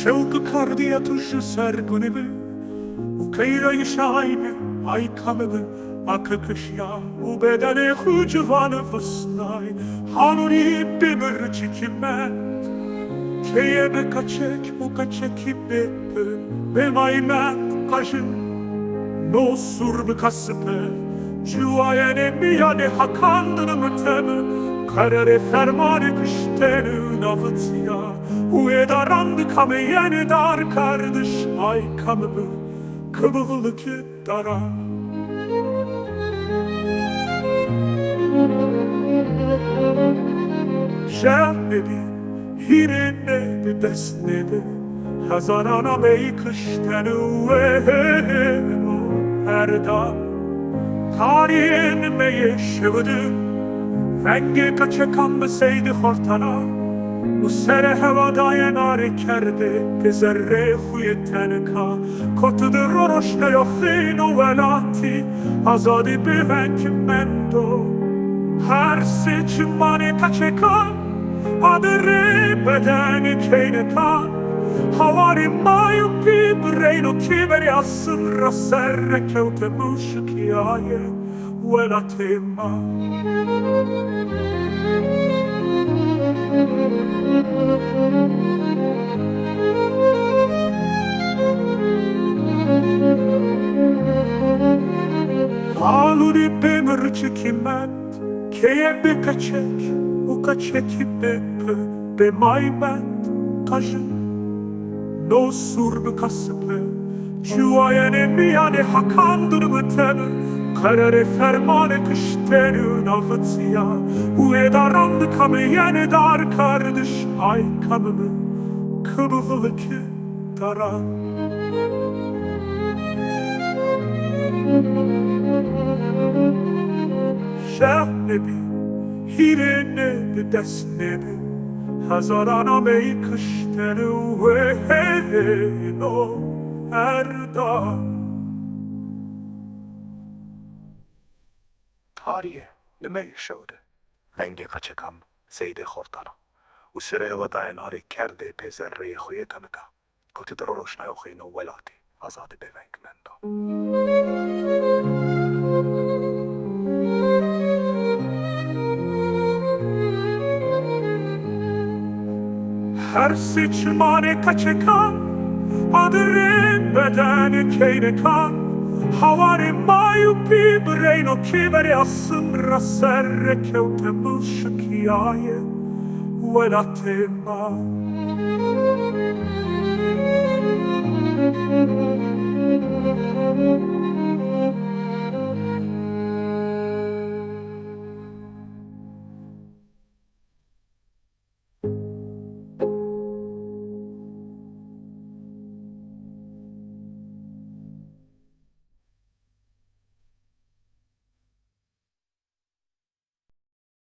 شوق kardiyatı sergünümü Ukeyra'yı şahine aykamımı Akıkışya u bedene hücvanı fıslay Hanuni bimir çikime Keyeme kaçek mu kaçeki bepe Bemaymet kaşın No surbu kasıpe Cüvayene miyane hakandını mütemi Karare fermanı kışteni navıtya Uye darandı kame yeni dar kardeş Ay kamımı kıvılı ki dara Şehmedi hirine desnedi Hazanana mey kışteni Ueno erdam Tarihin meye şıvıdı Fengi kaçakan beseydi hortana Bu sere hevada yenari kerde Gezerre huyeten ka Kotudur roroşne yokhino velati Azadi bivenki mendo Her seçimani kaçakan Adere bedeni keynetan Havari mayupi breyno kiberi asın Raserre kevte muşkiyaye Velatema Aluri bemir çekimet Keye be kaçek U kaçeki bepe Be maymet Kaşın No surbu kasıpe Çuvayene miyane hakandır mütemi Karare fermanı kışteni navıtya Uye darandı kame yeni dar kardeş Ay kamımı kıvılı ki dara Şehnebi hirine desnebi Hazarana mey kışteni Ueno erdam Tarihe nime yaşadı? Rengi kaçakam, seyde hortana. Usire vadayen ari kerde pezerre huyetanıka. Kotidir roşna yokhino velati, azade bevenk mendo. Her seçmane kaçakan, adere bedeni keynekan. Havari mayupi brejno kiberi asın Raserre kevte muşkiyaye Velatema